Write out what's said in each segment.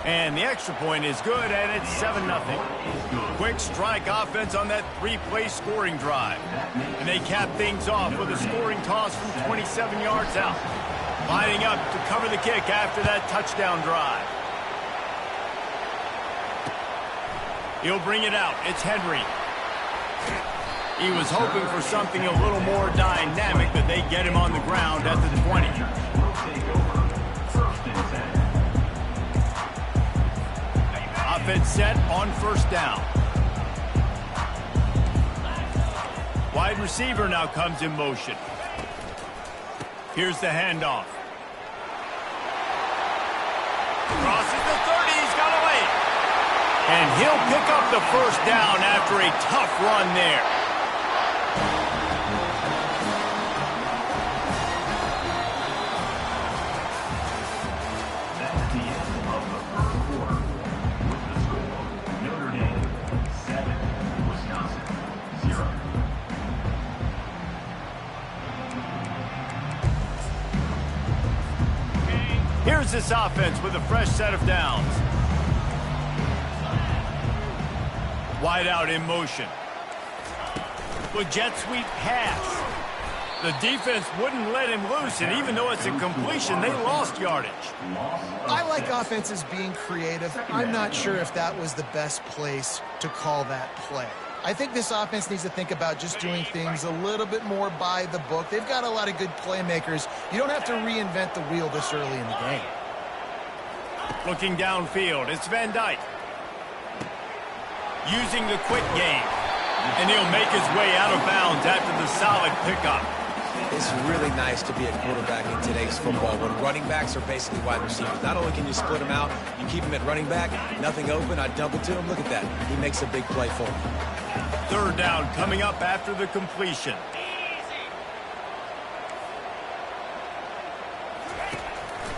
And the extra point is good, and it's 7-0. Quick strike offense on that three-play scoring drive. And they cap things off with a scoring toss from 27 yards out. Lining up to cover the kick after that touchdown drive. He'll bring it out. It's Henry. He was hoping for something a little more dynamic, but they get him on the ground at the 20. Offense set on first down. Wide receiver now comes in motion. Here's the handoff. Crosses the 30, he's got away. And he'll pick up the first down after a tough run there. Here's this offense with a fresh set of downs. Wide out in motion. With jet sweep pass. The defense wouldn't let him loose, and even though it's a completion, they lost yardage. I like offenses being creative. I'm not sure if that was the best place to call that play. I think this offense needs to think about just doing things a little bit more by the book. They've got a lot of good playmakers. You don't have to reinvent the wheel this early in the game. Looking downfield, it's Van Dyke. Using the quick game. And he'll make his way out of bounds after the solid pickup. It's really nice to be a quarterback in today's football when running backs are basically wide receivers. Not only can you split them out, you keep them at running back, nothing open, I dump it to him. Look at that. He makes a big play for me. Third down coming up after the completion.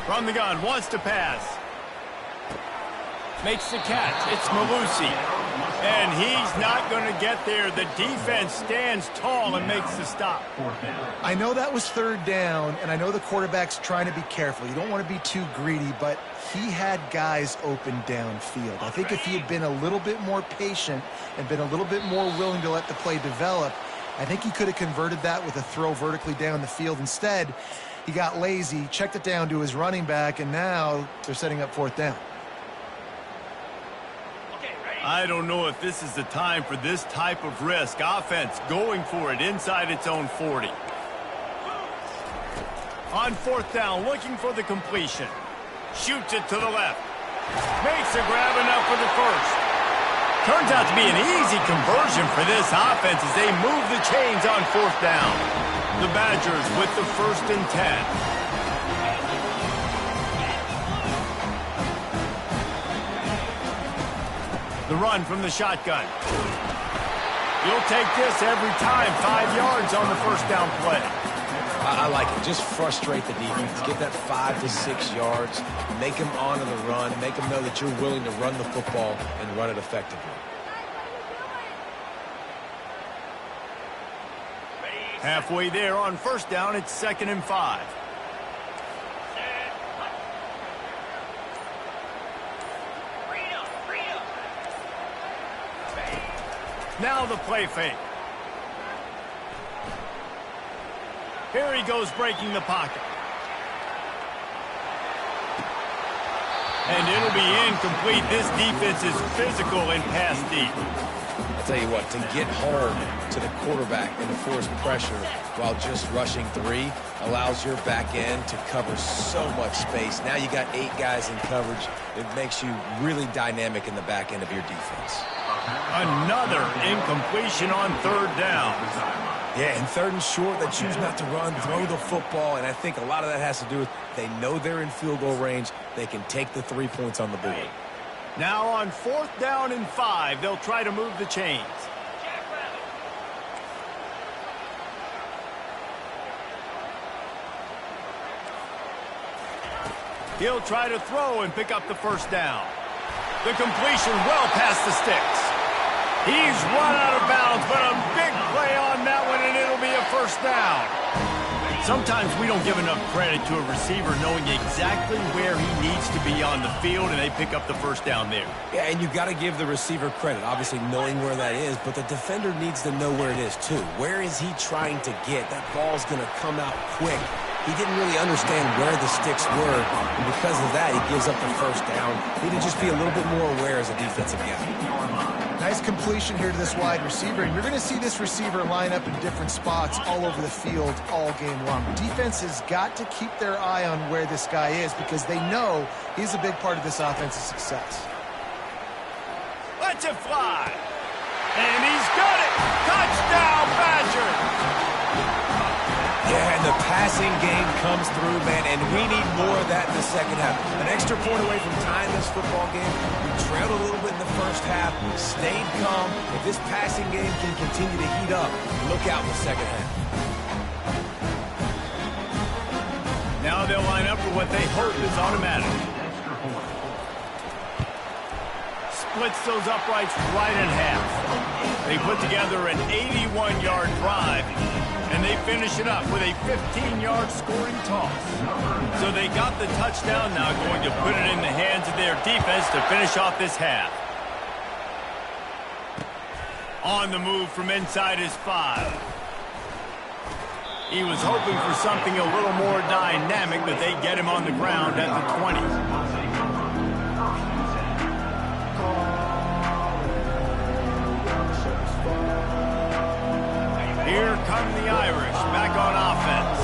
From the gun, wants to pass. Makes the catch. It's Malusi. And he's not going to get there. The defense stands tall and makes the stop. I know that was third down, and I know the quarterback's trying to be careful. You don't want to be too greedy, but he had guys open downfield. I think if he had been a little bit more patient and been a little bit more willing to let the play develop, I think he could have converted that with a throw vertically down the field. Instead, he got lazy, checked it down to his running back, and now they're setting up fourth down. I don't know if this is the time for this type of risk. Offense going for it inside its own 40. On fourth down, looking for the completion. Shoots it to the left. Makes a grab enough for the first. Turns out to be an easy conversion for this offense as they move the chains on fourth down. The Badgers with the 1st and 10. The run from the shotgun. You'll take this every time. 5 yards on the first down play. I like it. Just frustrate the defense. Get that 5 to 6 yards. Make them honor the run. Make them know that you're willing to run the football and run it effectively. Halfway there on first down, it's 2nd and 5. Now the play fake. Here he goes breaking the pocket. And it'll be incomplete. This defense is physical and pass deep. I'll tell you what, to get home to the quarterback and to force pressure while just rushing 3 allows your back end to cover so much space. Now you got 8 guys in coverage. It makes you really dynamic in the back end of your defense. Another incompletion on third down. Yeah, and 3rd and short, they choose not to run, throw the football, and I think a lot of that has to do with they know they're in field goal range. They can take the 3 points on the board. Now on 4th down and 5, they'll try to move the chains. He'll try to throw and pick up the first down. The completion well past the sticks. He's run out of bounds, but a big play on that one, and it'll be a first down. Sometimes we don't give enough credit to a receiver knowing exactly where he needs to be on the field, and they pick up the first down there. Yeah, and you got to give the receiver credit, obviously knowing where that is, but the defender needs to know where it is too. Where is he trying to get? That ball's going to come out quick. He didn't really understand where the sticks were, and because of that, he gives up the first down. Need to just be a little bit more aware as a defensive guy. Nice completion here to this wide receiver, and you're going to see this receiver line up in different spots all over the field all game long. Defense has got to keep their eye on where this guy is because they know he's a big part of this offense's success. Let's it fly. And he's got it. Touchdown, Badgers. Yeah, and the passing game comes through, man, and we need more of that in the second half. An extra point away from tying this football game. We trailed a little bit in the first half, stayed calm. If this passing game can continue to heat up, look out in the second half. Now they'll line up for what they hope is automatic. Splits those uprights right in half. They put together an 81-yard drive, and they finish it up with a 15-yard scoring toss. So they got the touchdown, now going to put it in the hands of their defense to finish off this half. On the move from inside his 5. He was hoping for something a little more dynamic, but they get him on the ground at the 20. Here come the Irish, back on offense.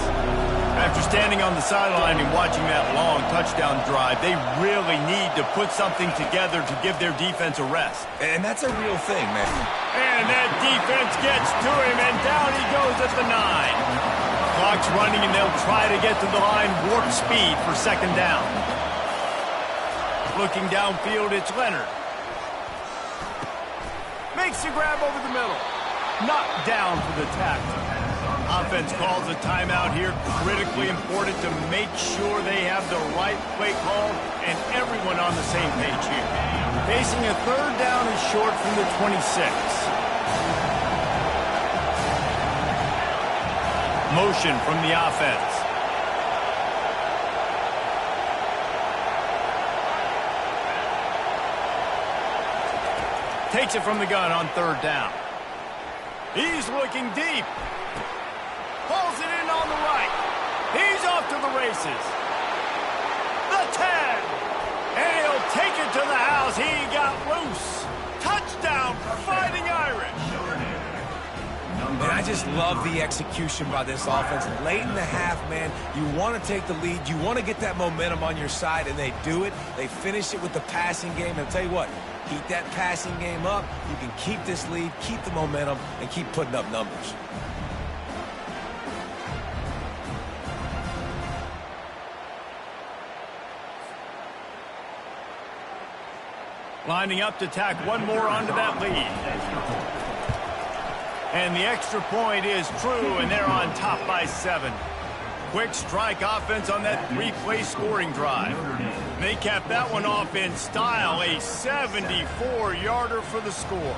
After standing on the sideline and watching that long touchdown drive, they really need to put something together to give their defense a rest. And that's a real thing, man. And that defense gets to him, and down he goes at the 9. Clock's running, and they'll try to get to the line warp speed for second down. Looking downfield, it's Leonard. Makes the grab over the middle. Knocked down for the tackle. Offense calls a timeout here. Critically important to make sure they have the right play call and everyone on the same page here. Facing a third down and short from the 26. Motion from the offense. Takes it from the gun on third down. He's looking deep. Pulls it in on the right. He's off to the races. The 10. And he'll take it to the house. He got loose. Touchdown, Fighting Irish. And I just love the execution by this offense. Late in the half, man, you want to take the lead. You want to get that momentum on your side, and they do it. They finish it with the passing game. And I'll tell you what, keep that passing game up. You can keep this lead, keep the momentum, and keep putting up numbers. Lining up to tack one more onto that lead. And the extra point is true, and they're on top by 7. Quick strike offense on that 3-play scoring drive. They cap that one off in style, a 74-yarder for the score.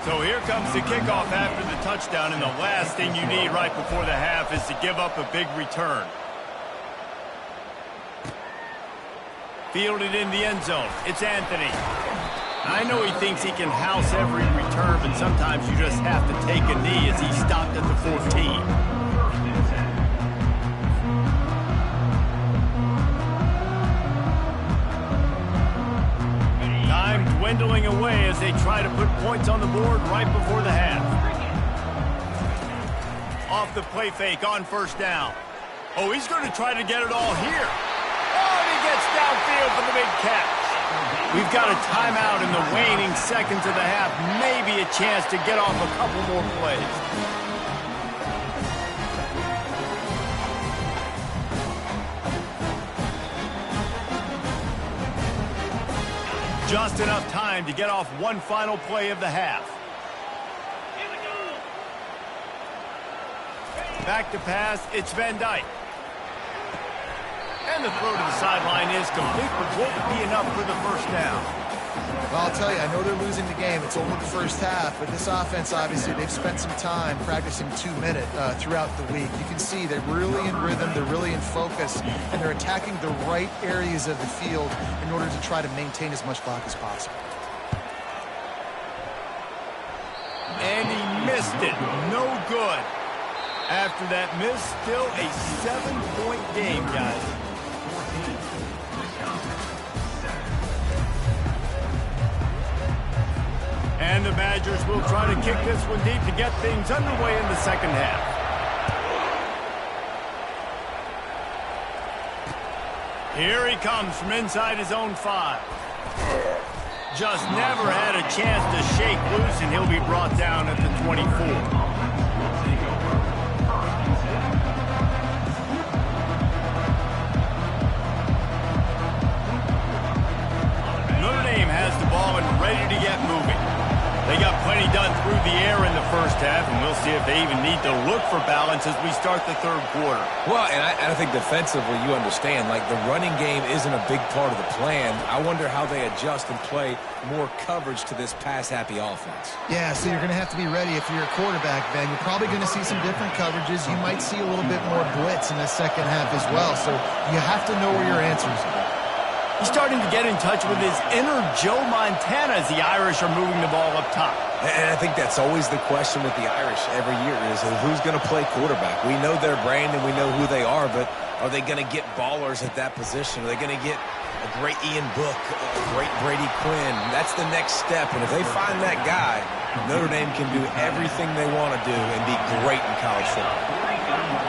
So here comes the kickoff after the touchdown, and the last thing you need right before the half is to give up a big return. Fielded in the end zone. It's Anthony. I know he thinks he can house every return, but sometimes you just have to take a knee as he stopped at the 14. Dwindling away as they try to put points on the board right before the half. Off the play fake on first down. Oh, he's going to try to get it all here. Oh, and he gets downfield for the big catch. We've got a timeout in the waning seconds of the half. Maybe a chance to get off a couple more plays. Just enough time to get off one final play of the half. Back to pass, it's Van Dyke. And the throw to the sideline is complete, but won't be enough for the first down. Well, I'll tell you, I know they're losing the game. It's only the first half, but this offense, obviously, they've spent some time practicing 2-minute throughout the week. You can see they're really in rhythm, they're really in focus, and they're attacking the right areas of the field in order to try to maintain as much clock as possible. And he missed it. No good. After that miss, still a 7-point game, guys. And the Badgers will try to kick this one deep to get things underway in the second half. Here he comes from inside his own 5. Just never had a chance to shake loose, and he'll be brought down at the 24. Notre Dame has the ball and ready to get moving. They got plenty done through the air in the first half, and we'll see if they even need to look for balance as we start the third quarter. Well, and I think defensively, you understand, like the running game isn't a big part of the plan. I wonder how they adjust and play more coverage to this pass-happy offense. Yeah, so you're going to have to be ready if you're a quarterback, Ben. You're probably going to see some different coverages. You might see a little bit more blitz in the second half as well, so you have to know where your answers are. He's starting to get in touch with his inner Joe Montana as the Irish are moving the ball up top. And I think that's always the question with the Irish every year is who's going to play quarterback. We know their brand and we know who they are, but are they going to get ballers at that position? Are they going to get a great Ian Book, a great Brady Quinn? That's the next step, and if they find that guy, Notre Dame can do everything they want to do and be great in college football.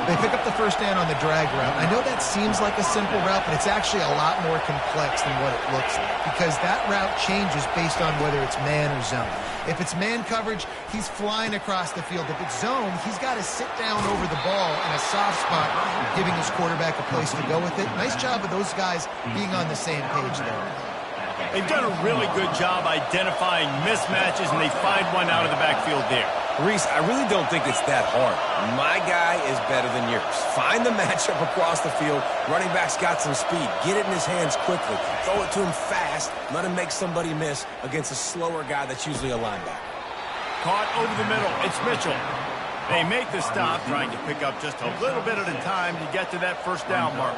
They pick up the first down on the drag route. I know that seems like a simple route, but it's actually a lot more complex than what it looks like because that route changes based on whether it's man or zone. If it's man coverage, he's flying across the field. If it's zone, he's got to sit down over the ball in a soft spot, giving his quarterback a place to go with it. Nice job of those guys being on the same page there. They've done a really good job identifying mismatches, and they find one out of the backfield there. Reese, I really don't think it's that hard. My guy is better than yours. Find the matchup across the field. Running back's got some speed. Get it in his hands quickly. Throw it to him fast. Let him make somebody miss against a slower guy that's usually a linebacker. Caught over the middle. It's Mitchell. They make the stop, trying to pick up just a little bit at a time to get to that first down marker.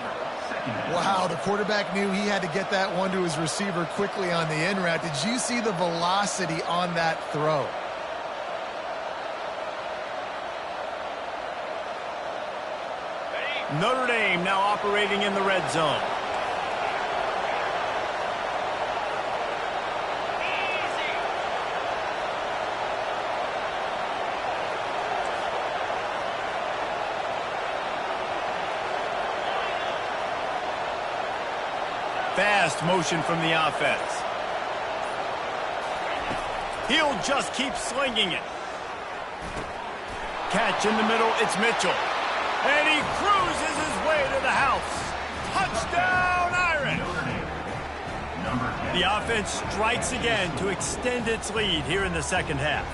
Wow, the quarterback knew he had to get that one to his receiver quickly on the in route. Did you see the velocity on that throw? Notre Dame now operating in the red zone. Fast motion from the offense. He'll just keep slinging it. Catch in the middle, it's Mitchell. And he cruises his way to the house. Touchdown, Irish! The offense strikes again to extend its lead here in the second half.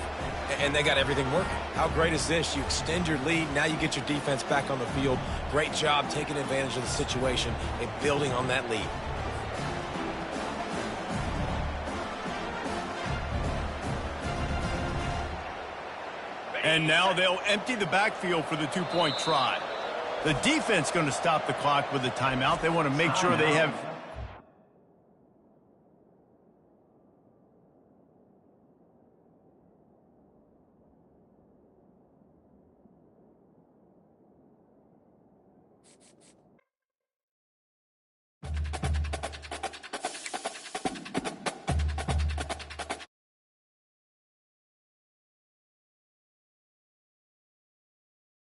And they got everything working. How great is this? You extend your lead. Now you get your defense back on the field. Great job taking advantage of the situation and building on that lead. And now they'll empty the backfield for the two-point try. The defense going to stop the clock with a timeout. They want to make sure they have...